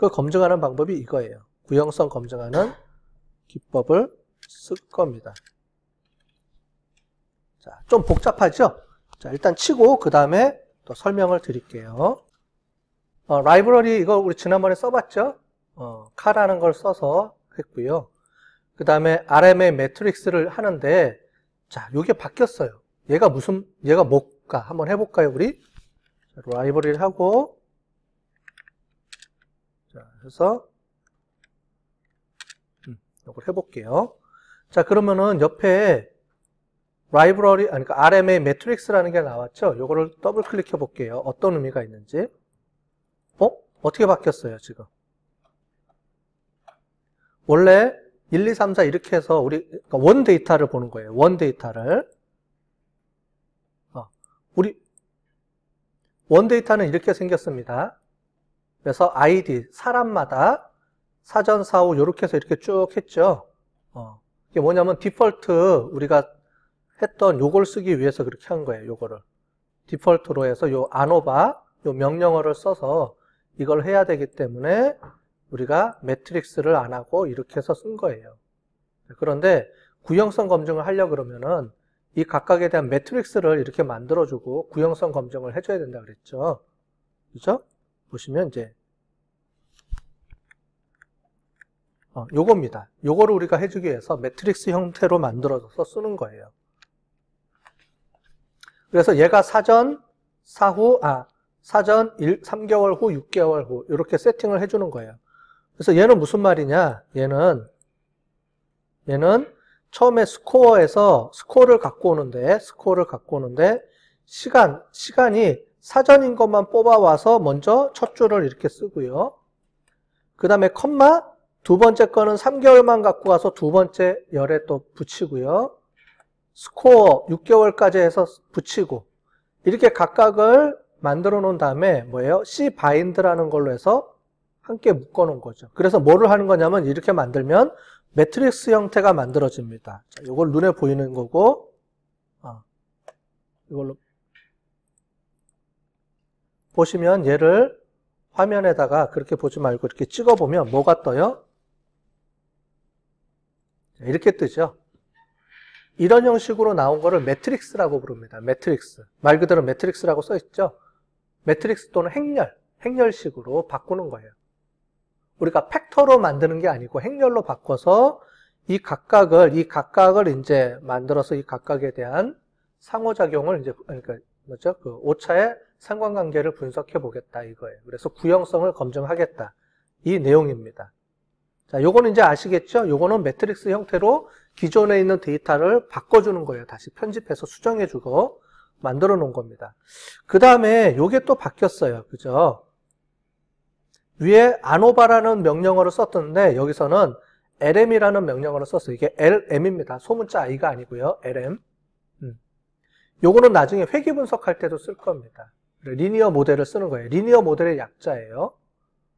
그 검증하는 방법이 이거예요. 구형성 검증하는 기법을 쓸 겁니다. 자, 좀 복잡하죠? 자, 일단 치고 그 다음에 또 설명을 드릴게요. 라이브러리 이거 우리 지난번에 써봤죠? 카라는 걸 써서 했고요. 그 다음에 RMA 매트릭스를 하는데, 자, 요게 바뀌었어요. 얘가 뭘까? 한번 해볼까요, 우리? 자, 라이브러리를 하고, 자, 해서, 이걸 해볼게요. 자, 그러면은 옆에 라이브러리, 그러니까 RMA 매트릭스라는 게 나왔죠? 요거를 더블 클릭해 볼게요. 어떤 의미가 있는지. 어떻게 바뀌었어요, 지금? 원래 1, 2, 3, 4 이렇게 해서 우리 원 데이터를 보는 거예요. 원 데이터를. 우리 원 데이터는 이렇게 생겼습니다. 그래서 아이디, 사람마다 사전, 사후 이렇게 해서 이렇게 쭉 했죠. 이게 뭐냐면 디폴트 우리가 했던 요걸 쓰기 위해서 그렇게 한 거예요. 요거를. 디폴트로 해서 요 ANOVA, 요 명령어를 써서 이걸 해야 되기 때문에 우리가 매트릭스를 안 하고 이렇게 해서 쓴 거예요. 그런데 구형성 검증을 하려고 그러면은 이 각각에 대한 매트릭스를 이렇게 만들어주고 구형성 검증을 해줘야 된다 그랬죠. 그죠? 보시면 이제 요겁니다. 요거를 우리가 해주기 위해서 매트릭스 형태로 만들어서 쓰는 거예요. 그래서 얘가 사전, 사후, 사전 3개월 후, 6개월 후 이렇게 세팅을 해주는 거예요. 그래서 얘는 무슨 말이냐? 얘는 처음에 스코어에서 스코어를 갖고 오는데 시간이 사전인 것만 뽑아와서 먼저 첫 줄을 이렇게 쓰고요. 그 다음에 컴마 두 번째 거는 3개월만 갖고 와서 두 번째 열에 또 붙이고요. 스코어 6개월까지 해서 붙이고 이렇게 각각을 만들어 놓은 다음에 뭐예요? cbind라는 걸로 해서 함께 묶어 놓은 거죠. 그래서 뭐를 하는 거냐면 이렇게 만들면 매트릭스 형태가 만들어집니다. 자, 이걸 눈에 보이는 거고 이걸로 보시면 얘를 화면에다가 그렇게 보지 말고 이렇게 찍어보면 뭐가 떠요? 자, 이렇게 뜨죠. 이런 형식으로 나온 거를 매트릭스라고 부릅니다. 매트릭스. 말 그대로 매트릭스라고 써있죠. 매트릭스 또는 행렬식으로 바꾸는 거예요. 우리가 팩터로 만드는 게 아니고 행렬로 바꿔서 이 각각을 이제 만들어서 이 각각에 대한 상호작용을 이제 그러니까 뭐죠? 그 오차의 상관관계를 분석해 보겠다 이거예요. 그래서 구형성을 검증하겠다 이 내용입니다. 자, 요거는 이제 아시겠죠? 요거는 매트릭스 형태로 기존에 있는 데이터를 바꿔주는 거예요. 다시 편집해서 수정해주고 만들어 놓은 겁니다. 그 다음에 요게 또 바뀌었어요. 그죠? 위에 ANOVA라는 명령어를 썼던데 여기서는 LM이라는 명령어를 썼어요. 이게 LM입니다. 소문자 I가 아니고요. LM. 요거는 나중에 회귀 분석할 때도 쓸 겁니다. 리니어 모델을 쓰는 거예요. 리니어 모델의 약자예요.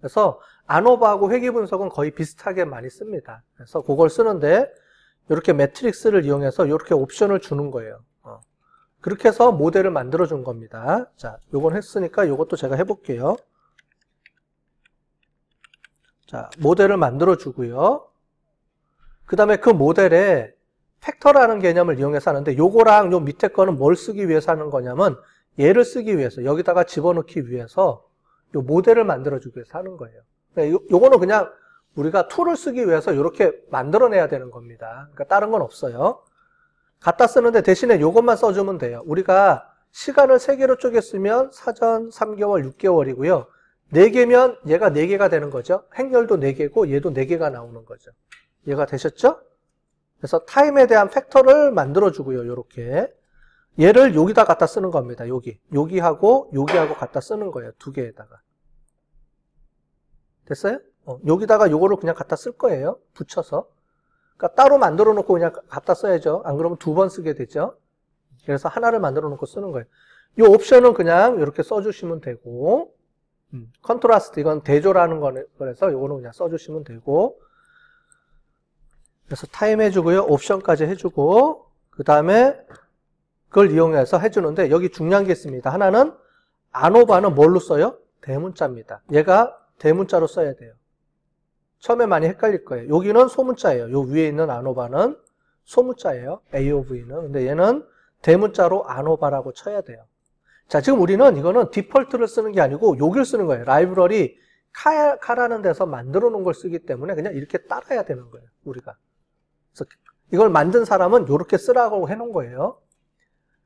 그래서 ANOVA하고 회귀 분석은 거의 비슷하게 많이 씁니다. 그래서 그걸 쓰는데 이렇게 매트릭스를 이용해서 이렇게 옵션을 주는 거예요. 그렇게 해서 모델을 만들어 준 겁니다. 자, 요건 했으니까 요것도 제가 해볼게요. 자, 모델을 만들어 주고요. 그 다음에 그 모델에 팩터라는 개념을 이용해서 하는데 요거랑 요 밑에 거는 뭘 쓰기 위해서 하는 거냐면 얘를 쓰기 위해서 여기다가 집어넣기 위해서 요 모델을 만들어 주기 위해서 하는 거예요. 요거는 그냥 우리가 툴을 쓰기 위해서 이렇게 만들어내야 되는 겁니다. 그러니까 다른 건 없어요. 갖다 쓰는데 대신에 요것만 써주면 돼요. 우리가 시간을 3개로 쪼갰으면 사전 3개월, 6개월이고요. 4개면 얘가 4개가 되는 거죠. 행렬도 4개고 얘도 4개가 나오는 거죠. 얘가 되셨죠? 그래서 타임에 대한 팩터를 만들어주고요. 요렇게. 얘를 여기다 갖다 쓰는 겁니다. 여기하고 여기하고 갖다 쓰는 거예요. 두 개에다가. 됐어요? 여기다가 요거를 그냥 갖다 쓸 거예요. 붙여서. 그러니까 따로 만들어 놓고 그냥 갖다 써야죠. 안 그러면 2번 쓰게 되죠. 그래서 하나를 만들어 놓고 쓰는 거예요. 이 옵션은 그냥 이렇게 써주시면 되고, 컨트라스트, 이건 대조라는 거라서 요거는 그냥 써주시면 되고, 그래서 타임 해주고요. 옵션까지 해주고, 그 다음에 그걸 이용해서 해주는데, 여기 중요한 게 있습니다. 하나는, ANOVA는 뭘로 써요? 대문자입니다. 얘가 대문자로 써야 돼요. 처음에 많이 헷갈릴 거예요. 여기는 소문자예요. 요 위에 있는 아노바는 소문자예요. AOV는. 근데 얘는 대문자로 아노바라고 쳐야 돼요. 자, 지금 우리는 이거는 디폴트를 쓰는 게 아니고 여기를 쓰는 거예요. 라이브러리 카라는 데서 만들어 놓은 걸 쓰기 때문에 그냥 이렇게 따라야 되는 거예요. 우리가. 그래서 이걸 만든 사람은 이렇게 쓰라고 해놓은 거예요.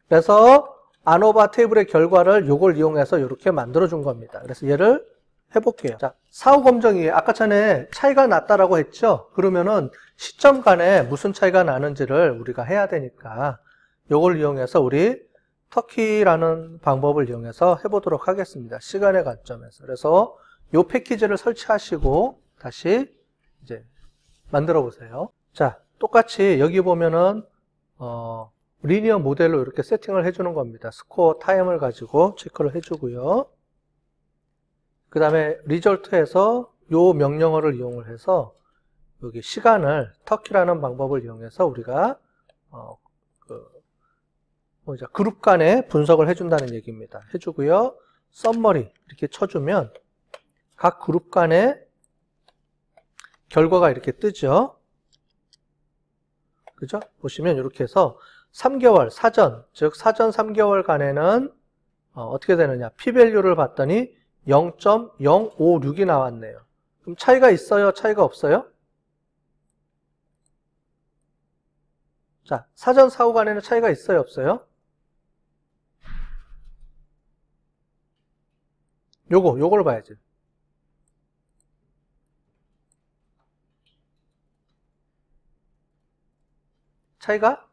그래서 아노바 테이블의 결과를 이걸 이용해서 이렇게 만들어 준 겁니다. 그래서 얘를 해볼게요. 자, 사후 검정이 아까 전에 차이가 났다라고 했죠? 그러면은 시점 간에 무슨 차이가 나는지를 우리가 해야 되니까 이걸 이용해서 우리 터키라는 방법을 이용해서 해보도록 하겠습니다. 시간의 관점에서. 그래서 이 패키지를 설치하시고 다시 이제 만들어 보세요. 자, 똑같이 여기 보면은 리니어 모델로 이렇게 세팅을 해주는 겁니다. 스코어 타임을 가지고 체크를 해주고요. 그 다음에 리졸트에서 요 명령어를 이용을 해서 여기 시간을 터키라는 방법을 이용해서 우리가 그룹 간에 분석을 해준다는 얘기입니다. 해주고요. 썸머리 이렇게 쳐주면 각 그룹 간에 결과가 이렇게 뜨죠. 그죠? 보시면 이렇게 해서 3개월 사전, 즉 사전 3개월간에는 어떻게 되느냐? P-밸류를 봤더니 0.056이 나왔네요. 그럼 차이가 있어요? 차이가 없어요? 자, 사전 사후 간에는 차이가 있어요? 없어요? 요걸 봐야지. 차이가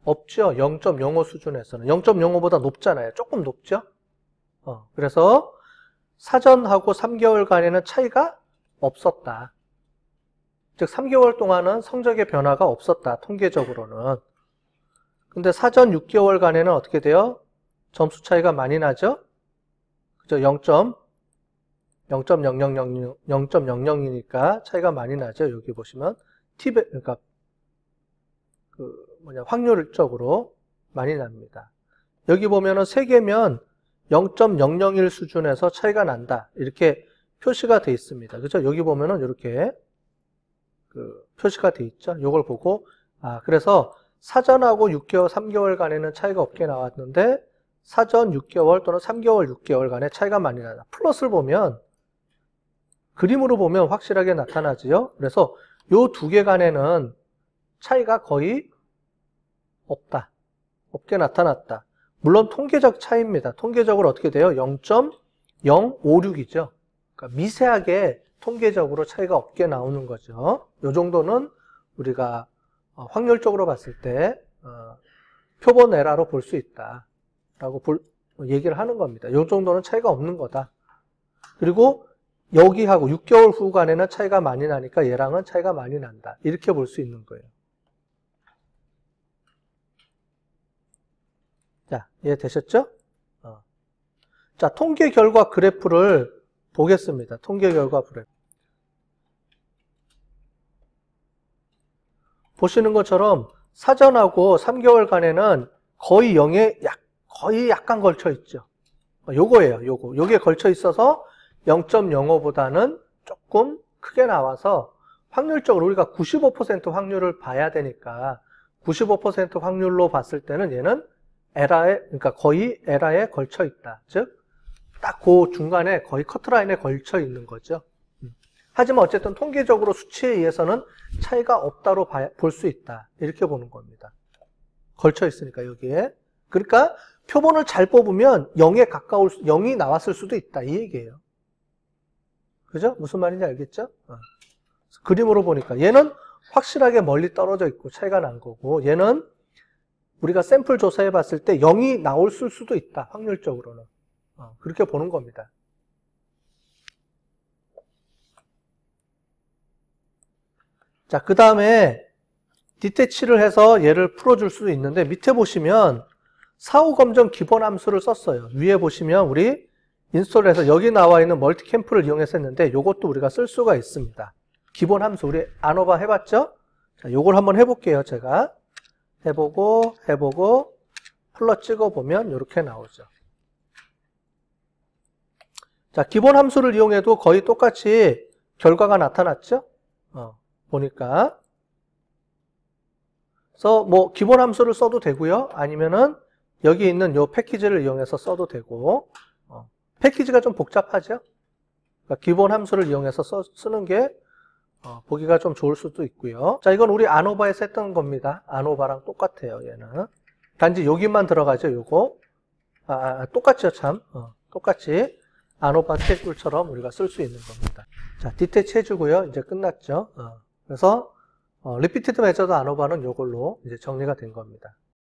없죠. 0.05 수준에서는. 0.05보다 높잖아요. 조금 높죠? 그래서 사전하고 3개월간에는 차이가 없었다. 즉 3개월 동안은 성적의 변화가 없었다. 통계적으로는. 근데 사전 6개월간에는 어떻게 돼요? 점수 차이가 많이 나죠? 그죠? 0.0000이니까 차이가 많이 나죠. 여기 보시면 그러니까 확률적으로 많이 납니다. 여기 보면은 3개면 0.001 수준에서 차이가 난다. 이렇게 표시가 되어 있습니다. 그죠? 여기 보면은 이렇게 표시가 되어 있죠. 이걸 보고 그래서 사전하고 6개월, 3개월간에는 차이가 없게 나왔는데 사전 6개월 또는 3개월, 6개월간에 차이가 많이 나다. 플러스를 보면 그림으로 보면 확실하게 나타나지요. 그래서 요 두 개 간에는 차이가 거의 없다. 없게 나타났다. 물론 통계적 차이입니다. 통계적으로 어떻게 돼요? 0.056이죠. 그러니까 미세하게 통계적으로 차이가 없게 나오는 거죠. 이 정도는 우리가 확률적으로 봤을 때 표본 에러로 볼 수 있다라고 얘기를 하는 겁니다. 이 정도는 차이가 없는 거다. 그리고 여기하고 6개월 후 간에는 차이가 많이 나니까 얘랑은 차이가 많이 난다. 이렇게 볼 수 있는 거예요. 자, 이해되셨죠? 자, 통계 결과 그래프를 보겠습니다. 통계 결과 그래프. 보시는 것처럼 사전하고 3개월간에는 거의 0에 거의 약간 걸쳐 있죠. 요거예요. 요게 걸쳐 있어서 0.05보다는 조금 크게 나와서 확률적으로 우리가 95% 확률을 봐야 되니까 95% 확률로 봤을 때는 얘는 그러니까 거의 에러에 걸쳐 있다. 즉, 딱 그 중간에 거의 커트라인에 걸쳐 있는 거죠. 하지만 어쨌든 통계적으로 수치에 의해서는 차이가 없다로 볼 수 있다. 이렇게 보는 겁니다. 걸쳐 있으니까 여기에. 그러니까 표본을 잘 뽑으면 0이 나왔을 수도 있다. 이 얘기예요. 그죠? 무슨 말인지 알겠죠? 그림으로 보니까 얘는 확실하게 멀리 떨어져 있고 차이가 난 거고 얘는 우리가 샘플 조사해 봤을 때 0이 나올 수도 있다. 확률적으로는. 그렇게 보는 겁니다. 자, 그 다음에 디테치를 해서 얘를 풀어줄 수도 있는데 밑에 보시면 사후 검정 기본 함수를 썼어요. 위에 보시면 우리 인스톨해서 여기 나와 있는 멀티캠프를 이용해서 했는데 이것도 우리가 쓸 수가 있습니다. 기본 함수 우리 아노바 해봤죠? 자, 이걸 한번 해볼게요. 제가 해보고 플러 찍어보면 이렇게 나오죠. 자, 기본 함수를 이용해도 거의 똑같이 결과가 나타났죠? 보니까. 그래서 뭐 기본 함수를 써도 되고요. 아니면은 여기 있는 요 패키지를 이용해서 써도 되고. 패키지가 좀 복잡하죠? 그러니까 기본 함수를 이용해서 쓰는 게 보기가 좀 좋을 수도 있고요. 자, 이건 우리 아노바에서 했던 겁니다. 아노바랑 똑같아요, 얘는. 단지 여기만 들어가죠, 요거. 똑같죠, 참. 똑같이 아노바 태블처럼 우리가 쓸 수 있는 겁니다. 자, 디테치 해주고요. 이제 끝났죠. 그래서 리피티드 메저드 아노바는 요걸로 이제 정리가 된 겁니다.